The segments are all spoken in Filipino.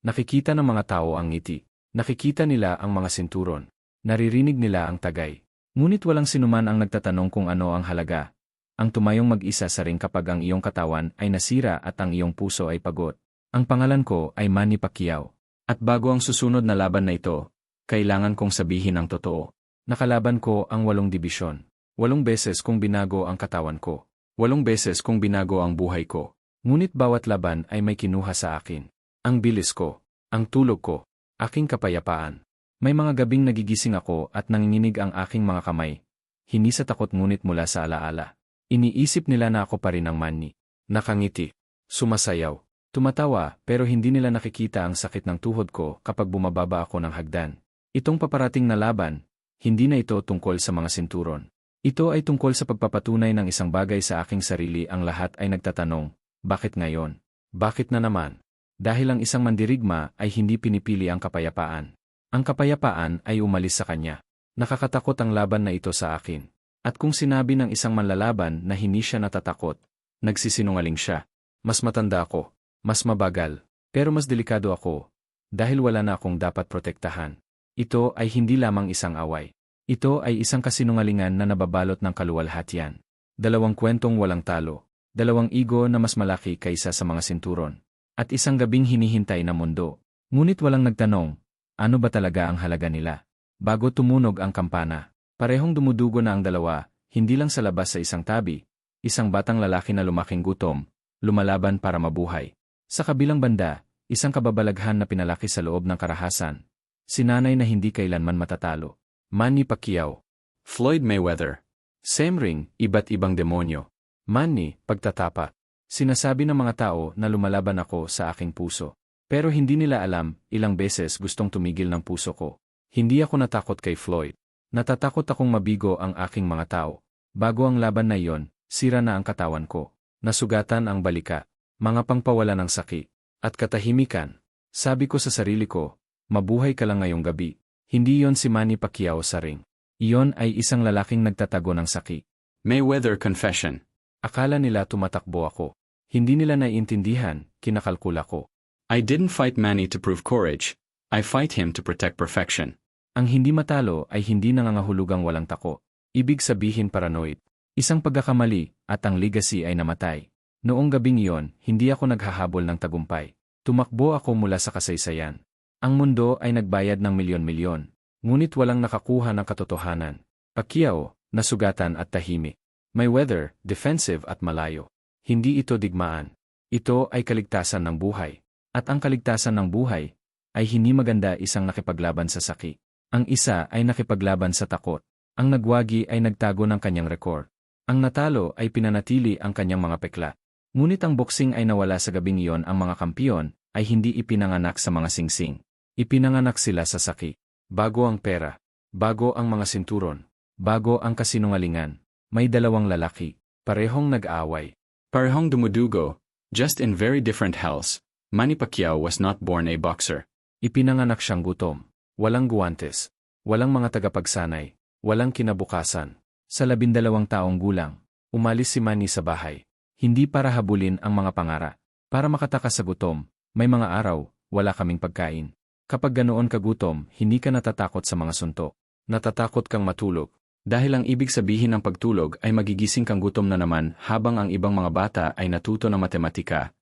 Nakikita ng mga tao ang ngiti. Nakikita nila ang mga sinturon. Naririnig nila ang tagay. Ngunit walang sinuman ang nagtatanong kung ano ang halaga. Ang tumayong mag-isa sa ring kapag ang iyong katawan ay nasira at ang iyong puso ay pagod. Ang pangalan ko ay Manny Pacquiao. At bago ang susunod na laban na ito, kailangan kong sabihin ang totoo. Nakalaban ko ang 8 dibisyon. 8 beses kong binago ang katawan ko. 8 beses kong binago ang buhay ko. Ngunit bawat laban ay may kinuha sa akin. Ang bilis ko, ang tulog ko, aking kapayapaan. May mga gabing nagigising ako at nanginginig ang aking mga kamay. Hindi sa takot ngunit mula sa alaala. Iniisip nila na ako pa rin ang Manny. Nakangiti. Sumasayaw. Tumatawa pero hindi nila nakikita ang sakit ng tuhod ko kapag bumababa ako ng hagdan. Itong paparating na laban, hindi na ito tungkol sa mga sinturon. Ito ay tungkol sa pagpapatunay ng isang bagay sa aking sarili. Ang lahat ay nagtatanong, bakit ngayon? Bakit na naman? Dahil ang isang mandirigma ay hindi pinipili ang kapayapaan. Ang kapayapaan ay umalis sa kanya. Nakakatakot ang laban na ito sa akin. At kung sinabi ng isang manlalaban na hindi siya natatakot, nagsisinungaling siya. Mas matanda ako. Mas mabagal, pero mas delikado ako, dahil wala na akong dapat protektahan. Ito ay hindi lamang isang away. Ito ay isang kasinungalingan na nababalot ng kaluwalhatian. 2 kwentong walang talo, 2 ego na mas malaki kaysa sa mga sinturon, at isang gabing hinihintay na mundo. Ngunit walang nagtanong, ano ba talaga ang halaga nila? Bago tumunog ang kampana, parehong dumudugo na ang dalawa, hindi lang sa labas sa isang tabi, isang batang lalaki na lumaking gutom, lumalaban para mabuhay. Sa kabilang banda, isang kababalaghan na pinalaki sa loob ng karahasan. Sinanay na hindi kailanman matatalo. Manny Pacquiao. Floyd Mayweather. Same ring, iba't ibang demonyo. Manny, pagtatapat. Sinasabi ng mga tao na lumalaban ako sa aking puso. Pero hindi nila alam, ilang beses gustong tumigil ng puso ko. Hindi ako natakot kay Floyd. Natatakot akong mabigo ang aking mga tao. Bago ang laban na iyon, sira na ang katawan ko. Nasugatan ang balika. Mga pangpawala ng sakit, at katahimikan. Sabi ko sa sarili ko, mabuhay ka lang ngayong gabi. Hindi yon si Manny Pacquiao sa ring. Iyon ay isang lalaking nagtatago ng sakit. Mayweather Confession. Akala nila tumatakbo ako. Hindi nila naiintindihan, kinakalkula ko. I didn't fight Manny to prove courage. I fight him to protect perfection. Ang hindi matalo ay hindi nangangahulugang walang tako. Ibig sabihin paranoid. Isang pagkakamali, at ang legacy ay namatay. Noong gabing iyon, hindi ako naghahabol ng tagumpay. Tumakbo ako mula sa kasaysayan. Ang mundo ay nagbayad ng milyon-milyon, ngunit walang nakakuha ng katotohanan. Pacquiao, nasugatan at tahimik. Mayweather, defensive at malayo. Hindi ito digmaan. Ito ay kaligtasan ng buhay. At ang kaligtasan ng buhay ay hindi maganda. Isang nakipaglaban sa sakit. Ang isa ay nakipaglaban sa takot. Ang nagwagi ay nagtago ng kanyang rekord. Ang natalo ay pinanatili ang kanyang mga pekla. Ngunit ang boxing ay nawala sa gabing iyon. Ang mga kampiyon ay hindi ipinanganak sa mga singsing. Ipinanganak sila sa sakit. Bago ang pera, bago ang mga sinturon, bago ang kasinungalingan, may 2 lalaki, parehong nag-aaway, parehong dumudugo, just in very different hells. Manny Pacquiao was not born a boxer. Ipinanganak siyang gutom, walang guwantes, walang mga tagapagsanay, walang kinabukasan. Sa 12 taong gulang, umalis si Manny sa bahay. Hindi para habulin ang mga pangara. Para makatakas sa gutom, may mga araw, wala kaming pagkain. Kapag ganoon ka gutom, hindi ka natatakot sa mga suntok. Natatakot kang matulog. Dahil ang ibig sabihin ng pagtulog ay magigising kang gutom na naman habang ang ibang mga bata ay natuto ng matematika.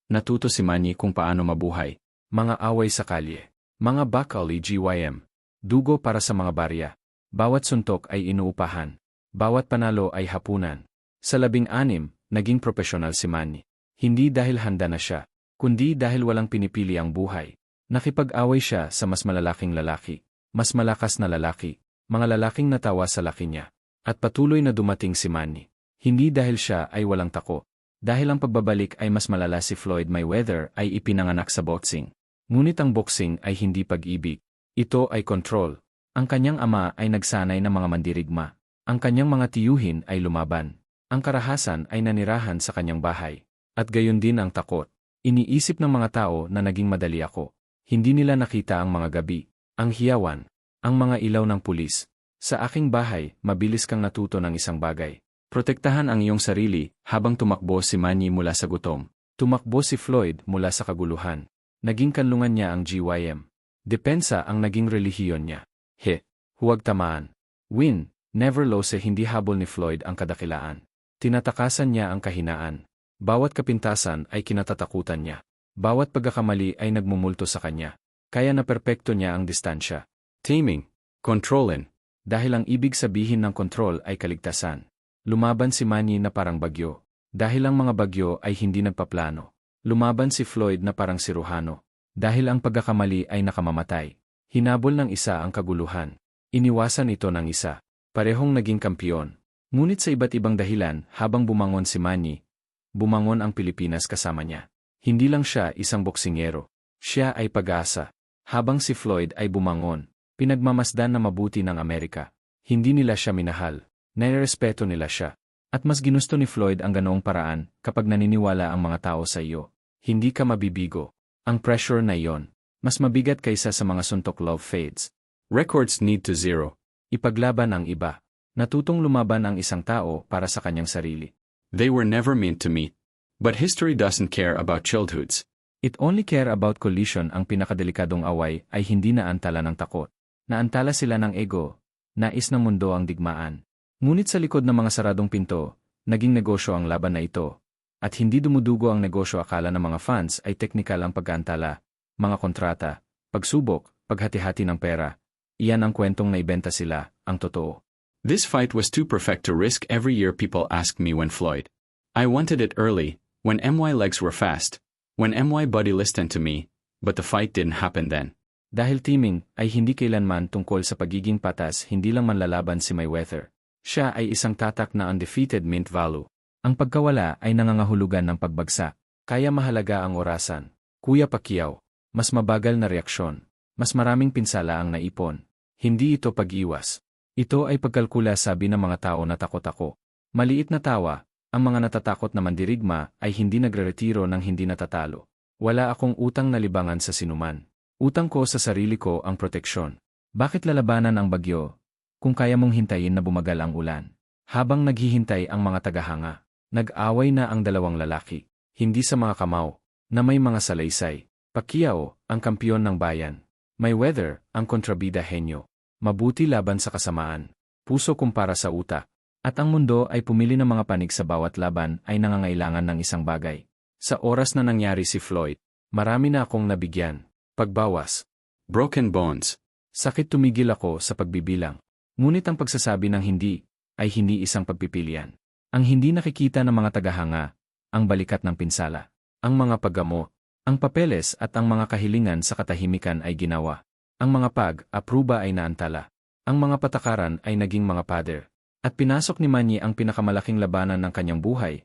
Natuto si Manny kung paano mabuhay. Mga away sa kalye. Mga bakali GYM. Dugo para sa mga barya. Bawat suntok ay inuupahan. Bawat panalo ay hapunan. Sa 16, naging profesional si Manny. Hindi dahil handa na siya, kundi dahil walang pinipili ang buhay. Nakipag-away siya sa mas malalaking lalaki, mas malakas na lalaki, mga lalaking natawa sa laki niya. At patuloy na dumating si Manny. Hindi dahil siya ay walang tako. Dahil ang pagbabalik ay mas malala. Si Floyd Mayweather ay ipinanganak sa boxing. Ngunit ang boxing ay hindi pag-ibig. Ito ay control. Ang kanyang ama ay nagsanay ng mga mandirigma. Ang kanyang mga tiyuhin ay lumaban. Ang karahasan ay nanirahan sa kanyang bahay. At gayon din ang takot. Iniisip ng mga tao na naging madali ako. Hindi nila nakita ang mga gabi, ang hiyawan, ang mga ilaw ng pulis. Sa aking bahay, mabilis kang natuto ng isang bagay. Protektahan ang iyong sarili habang tumakbo si Manny mula sa gutom. Tumakbo si Floyd mula sa kaguluhan. Naging kanlungan niya ang GYM. Depensa ang naging relihiyon niya. Huwag tamaan. Win, never lose. Hindi habol ni Floyd ang kadakilaan. Tinatakasan niya ang kahinaan. Bawat kapintasan ay kinatatakutan niya. Bawat pagkakamali ay nagmumulto sa kanya. Kaya na perpekto niya ang distansya. Taming. Kontrolin. Dahil ang ibig sabihin ng kontrol ay kaligtasan. Lumaban si Manny na parang bagyo. Dahil ang mga bagyo ay hindi nagpaplano. Lumaban si Floyd na parang siruhano. Dahil ang pagkakamali ay nakamamatay. Hinabol ng isa ang kaguluhan. Iniwasan ito ng isa. Parehong naging kampiyon. Ngunit sa iba't ibang dahilan, habang bumangon si Manny, bumangon ang Pilipinas kasama niya. Hindi lang siya isang boksingero. Siya ay pag-asa. Habang si Floyd ay bumangon, pinagmamasdan na mabuti ng Amerika. Hindi nila siya minahal. Nairespeto nila siya. At mas ginusto ni Floyd ang ganoong paraan kapag naniniwala ang mga tao sa iyo. Hindi ka mabibigo. Ang pressure na iyon, mas mabigat kaysa sa mga suntok love fades. Records need to zero. Ipaglaban ang iba. Natutong lumaban ang isang tao para sa kanyang sarili. They were never meant to meet. But history doesn't care about childhoods. It only care about collision. Ang pinakadelikadong away ay hindi naantala ng takot. Naantala sila ng ego. Nais ng mundo ang digmaan. Ngunit sa likod ng mga saradong pinto, naging negosyo ang laban na ito. At hindi dumudugo ang negosyo. Akala ng mga fans ay teknikal ang pagkaantala, mga kontrata, pagsubok, paghati-hati ng pera. Iyan ang kwentong naibenta sila, ang totoo. This fight was too perfect to risk. Every year people asked me when Floyd. I wanted it early, when MY legs were fast, when MY body listened to me, but the fight didn't happen then. Dahil teaming ay hindi kailanman tungkol sa pagiging patas. Hindi lang manlalaban si Mayweather. Siya ay isang tatak na undefeated mint value. Ang pagkawala ay nangangahulugan ng pagbagsak. Kaya mahalaga ang orasan. Kuya Pacquiao, mas mabagal na reaksyon. Mas maraming pinsala ang naipon. Hindi ito pag-iwas. Ito ay pagkalkula. Sabi ng mga tao na takot ako. Maliit na tawa. Ang mga natatakot na mandirigma ay hindi nagre-retiro ng hindi natatalo. Wala akong utang na libangan sa sinuman. Utang ko sa sarili ko ang proteksyon. Bakit lalabanan ang bagyo kung kaya mong hintayin na bumagal ang ulan? Habang naghihintay ang mga tagahanga, nag-away na ang dalawang lalaki. Hindi sa mga kamao na may mga salaysay. Pacquiao, ang kampiyon ng bayan. Mayweather, ang kontrabida henyo. Mabuti laban sa kasamaan. Puso kumpara sa utak. At ang mundo ay pumili ng mga panig. Sa bawat laban ay nangangailangan ng isang bagay. Sa oras na nangyari si Floyd, marami na akong nabigyan. Pagbawas. Broken bones. Sakit. Tumigil ako sa pagbibilang. Ngunit ang pagsasabi ng hindi ay hindi isang pagpipilian. Ang hindi nakikita ng mga tagahanga, ang balikat ng pinsala, ang mga paggamo, ang papeles at ang mga kahilingan sa katahimikan ay ginawa. Ang mga pag-apruba ay naantala. Ang mga patakaran ay naging mga pader. At pinasok ni Manny ang pinakamalaking labanan ng kanyang buhay.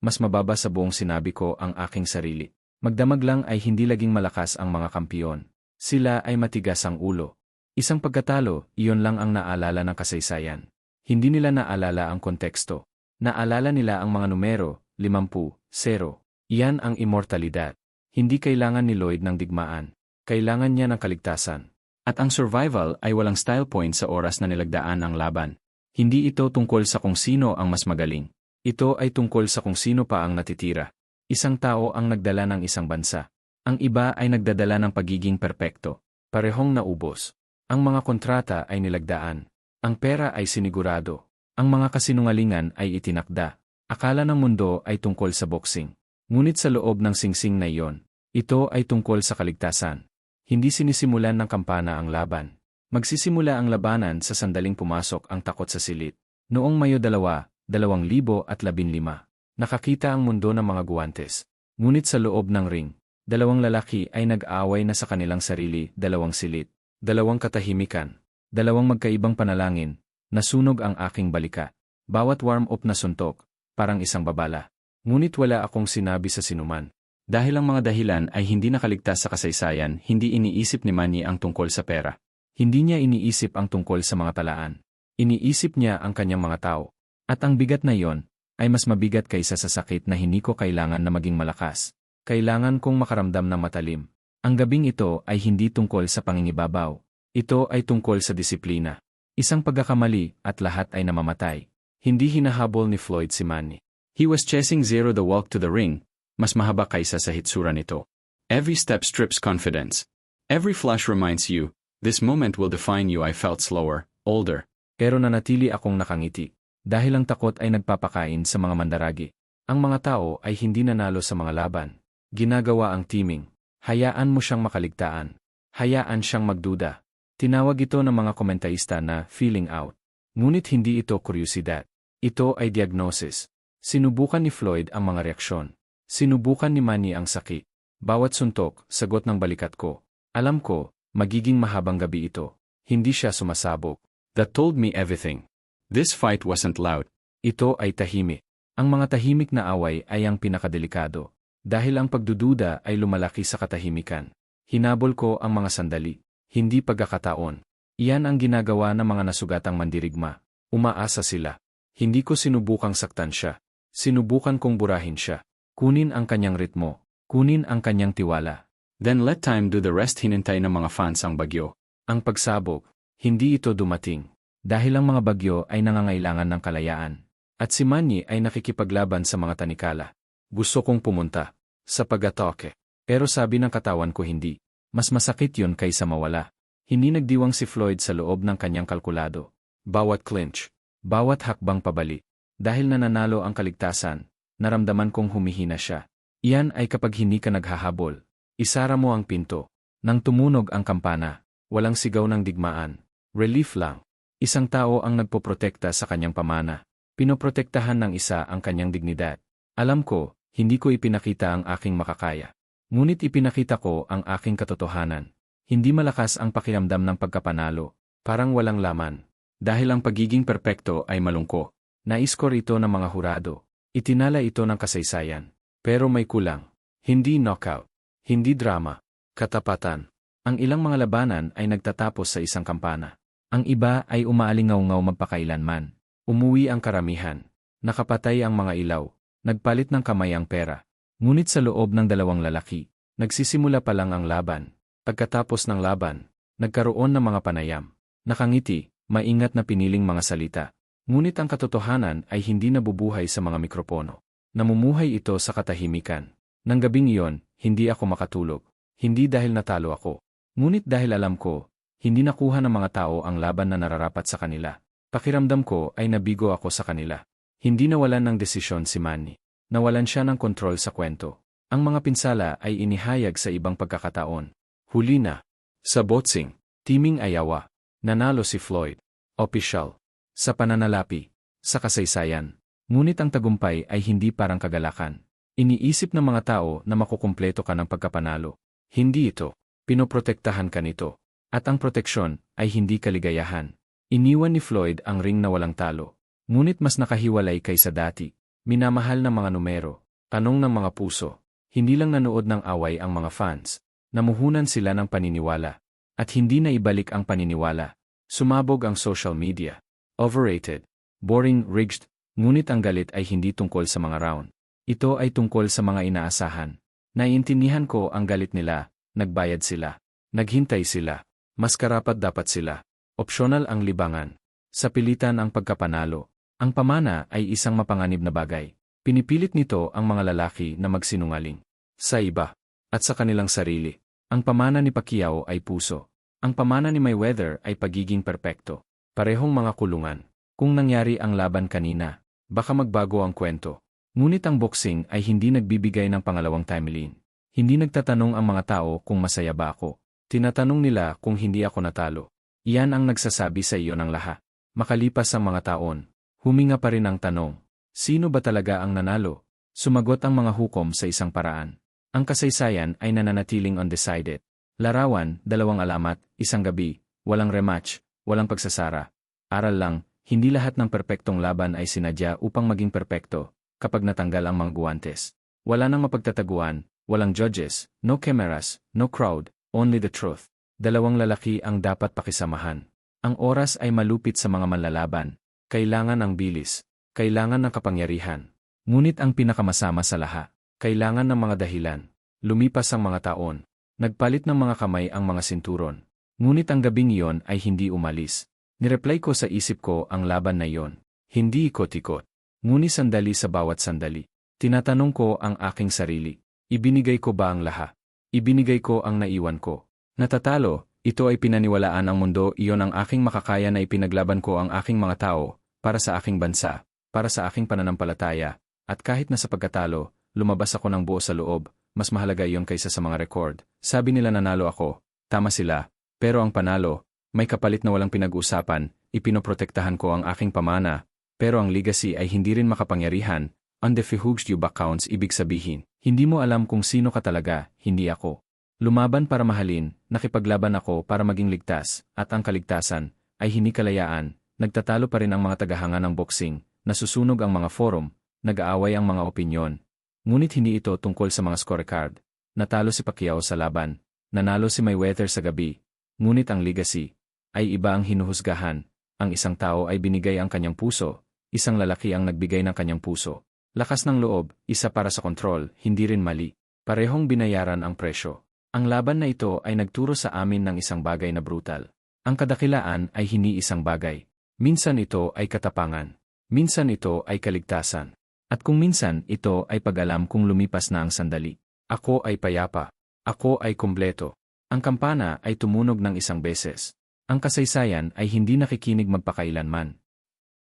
Mas mababa sa buong sinabi ko ang aking sarili. Magdamag lang ay hindi laging malakas ang mga kampiyon. Sila ay matigas ang ulo. Isang pagkatalo, iyon lang ang naalala ng kasaysayan. Hindi nila naalala ang konteksto. Naalala nila ang mga numero, 50, 0. Iyan ang immortalidad. Hindi kailangan ni Lloyd ng digmaan. Kailangan niya ng kaligtasan. At ang survival ay walang style point sa oras na nilagdaan ang laban. Hindi ito tungkol sa kung sino ang mas magaling. Ito ay tungkol sa kung sino pa ang natitira. Isang tao ang nagdala ng isang bansa. Ang iba ay nagdadala ng pagiging perpekto. Parehong naubos. Ang mga kontrata ay nilagdaan. Ang pera ay sinigurado. Ang mga kasinungalingan ay itinakda. Akala ng mundo ay tungkol sa boxing. Ngunit sa loob ng singsing na iyon, ito ay tungkol sa kaligtasan. Hindi sinisimulan ng kampana ang laban. Magsisimula ang labanan sa sandaling pumasok ang takot sa silid. Noong Mayo 2, 2015, nakakita ang mundo ng mga guwantes. Ngunit sa loob ng ring, dalawang lalaki ay nag-aaway na sa kanilang sarili, dalawang silid, dalawang katahimikan, dalawang magkaibang panalangin. Nasunog ang aking balika. Bawat warm-up na suntok, parang isang babala. Ngunit wala akong sinabi sa sinuman. Dahil ang mga dahilan ay hindi nakaligtas sa kasaysayan, hindi iniisip ni Manny ang tungkol sa pera. Hindi niya iniisip ang tungkol sa mga talaan. Iniisip niya ang kanyang mga tao. At ang bigat na iyon, ay mas mabigat kaysa sa sakit na hindi ko kailangan na maging malakas. Kailangan kong makaramdam ng matalim. Ang gabing ito ay hindi tungkol sa pangingibabaw. Ito ay tungkol sa disiplina. Isang pagkakamali at lahat ay namamatay. Hindi hinahabol ni Floyd si Manny. He was chasing zero the walk to the ring, mas mahaba kaysa sa hitsura nito. Every step strips confidence. Every flash reminds you, this moment will define you. I felt slower, older. Pero nanatili akong nakangiti. Dahil ang takot ay nagpapakain sa mga mandaragi. Ang mga tao ay hindi nanalo sa mga laban. Ginagawa ang teaming. Hayaan mo siyang makaligtaan. Hayaan siyang magduda. Tinawag ito ng mga komentarista na feeling out. Ngunit hindi ito kuryosidad. Ito ay diagnosis. Sinubukan ni Floyd ang mga reaksyon. Sinubukan ni Manny ang sakit. Bawat suntok, sagot ng balikat ko. Alam ko, magiging mahabang gabi ito. Hindi siya sumasabog. That told me everything. This fight wasn't loud. Ito ay tahimik. Ang mga tahimik na away ay ang pinakadelikado. Dahil ang pagdududa ay lumalaki sa katahimikan. Hinabol ko ang mga sandali. Hindi pagkakataon. Iyan ang ginagawa ng mga nasugatang mandirigma. Umaasa sila. Hindi ko sinubukang saktan siya. Sinubukan kong burahin siya. Kunin ang kanyang ritmo. Kunin ang kanyang tiwala. Then let time do the rest. Hinintay ng mga fans ang bagyo. Ang pagsabog, hindi ito dumating. Dahil ang mga bagyo ay nangangailangan ng kalayaan. At si Manny ay nakikipaglaban sa mga tanikala. Gusto kong pumunta. Sa pag-atoke. Pero sabi ng katawan ko hindi. Mas masakit yun kaysa mawala. Hindi nagdiwang si Floyd sa loob ng kanyang kalkulado. Bawat clinch. Bawat hakbang pabali. Dahil nananalo ang kaligtasan, naramdaman kong humihina siya. Iyan ay kapag hindi ka naghahabol. Isara mo ang pinto. Nang tumunog ang kampana, walang sigaw ng digmaan. Relief lang. Isang tao ang nagpoprotekta sa kanyang pamana. Pinoprotektahan ng isa ang kanyang dignidad. Alam ko, hindi ko ipinakita ang aking makakaya. Ngunit ipinakita ko ang aking katotohanan. Hindi malakas ang pakiramdam ng pagkapanalo. Parang walang laman. Dahil ang pagiging perpekto ay malungko. Naiskor ito ng mga hurado. Itinala ito ng kasaysayan. Pero may kulang. Hindi knockout. Hindi drama. Katapatan. Ang ilang mga labanan ay nagtatapos sa isang kampana. Ang iba ay umaalingaw-ngaw magpakailanman. Umuwi ang karamihan. Nakapatay ang mga ilaw. Nagpalit ng kamay ang pera. Ngunit sa loob ng dalawang lalaki, nagsisimula pa lang ang laban. Pagkatapos ng laban, nagkaroon ng mga panayam. Nakangiti, maingat na piniling mga salita. Ngunit ang katotohanan ay hindi nabubuhay sa mga mikropono. Namumuhay ito sa katahimikan. Nang gabing iyon, hindi ako makatulog. Hindi dahil natalo ako. Ngunit dahil alam ko, hindi nakuha ng mga tao ang laban na nararapat sa kanila. Pakiramdam ko ay nabigo ako sa kanila. Hindi nawalan ng desisyon si Manny. Nawalan siya ng kontrol sa kwento. Ang mga pinsala ay inihayag sa ibang pagkakataon. Huli na. Sa boxing, teaming ayawa. Nanalo si Floyd. Opisyal. Sa pananalapi. Sa kasaysayan. Ngunit ang tagumpay ay hindi parang kagalakan. Iniisip ng mga tao na makukumpleto ka ng pagkapanalo. Hindi ito. Pinoprotektahan ka nito. At ang proteksyon ay hindi kaligayahan. Iniwan ni Floyd ang ring na walang talo. Ngunit mas nakahiwalay kaysa dati. Minamahal ng mga numero. Tanong ng mga puso. Hindi lang nanood ng away ang mga fans. Namuhunan sila ng paniniwala. At hindi na ibalik ang paniniwala. Sumabog ang social media. Overrated. Boring, rigged. Ngunit ang galit ay hindi tungkol sa mga round. Ito ay tungkol sa mga inaasahan. Naiintindihan ko ang galit nila. Nagbayad sila. Naghintay sila. Mas karapat dapat sila. Opsyonal ang libangan. Sa pilitan ang pagkapanalo. Ang pamana ay isang mapanganib na bagay. Pinipilit nito ang mga lalaki na magsinungaling. Sa iba. At sa kanilang sarili. Ang pamana ni Pacquiao ay puso. Ang pamana ni Mayweather ay pagiging perpekto. Parehong mga kulungan. Kung nangyari ang laban kanina, baka magbago ang kwento. Ngunit ang boxing ay hindi nagbibigay ng pangalawang timeline. Hindi nagtatanong ang mga tao kung masaya ba ako. Tinatanong nila kung hindi ako natalo. Iyan ang nagsasabi sa iyo ng lahat. Makalipas ang mga taon, huminga pa rin ang tanong, sino ba talaga ang nanalo? Sumagot ang mga hukom sa isang paraan. Ang kasaysayan ay nananatiling undecided. Larawan, 2 alamat, 1 gabi, walang rematch, walang pagsasara. Aral lang, hindi lahat ng perpektong laban ay sinadya upang maging perpekto kapag natanggal ang mga guwantes. Wala nang mapagtataguan, walang judges, no cameras, no crowd, only the truth. 2 lalaki ang dapat pakisamahan. Ang oras ay malupit sa mga manlalaban. Kailangan ng bilis. Kailangan ng kapangyarihan. Ngunit ang pinakamasama sa lahat, kailangan ng mga dahilan. Lumipas ang mga taon. Nagpalit ng mga kamay ang mga sinturon. Ngunit ang gabing iyon ay hindi umalis. Nireply ko sa isip ko ang laban na iyon. Hindi ikot-ikot. Ngunit sandali sa bawat sandali. Tinatanong ko ang aking sarili. Ibinigay ko ba ang lahat? Ibinigay ko ang naiwan ko. Natatalo, ito ay pinaniwalaan ang mundo, iyon ang aking makakaya na ipinaglaban ko ang aking mga tao, para sa aking bansa, para sa aking pananampalataya, at kahit na sa pagkatalo, lumabas ako ng buo sa loob, mas mahalaga iyon kaysa sa mga record. Sabi nila nanalo ako, tama sila, pero ang panalo, may kapalit na walang pinag-usapan, ipinoprotektahan ko ang aking pamana, pero ang legacy ay hindi rin makapangyarihan. Undefihugged you accounts ibig sabihin, hindi mo alam kung sino ka talaga, hindi ako. Lumaban para mahalin, nakipaglaban ako para maging ligtas, at ang kaligtasan, ay hindi kalayaan, nagtatalo pa rin ang mga tagahanga ng boxing, nasusunog ang mga forum, nag-aaway ang mga opinyon. Ngunit hindi ito tungkol sa mga scorecard. Natalo si Pacquiao sa laban, nanalo si Mayweather sa gabi, ngunit ang legacy, ay iba ang hinuhusgahan, ang isang tao ay binigay ang kanyang puso, isang lalaki ang nagbigay ng kanyang puso. Lakas ng loob, isa para sa kontrol, hindi rin mali. Parehong binayaran ang presyo. Ang laban na ito ay nagturo sa amin ng isang bagay na brutal. Ang kadakilaan ay hindi isang bagay. Minsan ito ay katapangan. Minsan ito ay kaligtasan. At kung minsan ito ay pag-alam kung lumipas na ang sandali. Ako ay payapa. Ako ay kumpleto. Ang kampana ay tumunog ng isang beses. Ang kasaysayan ay hindi nakikinig magpakailanman.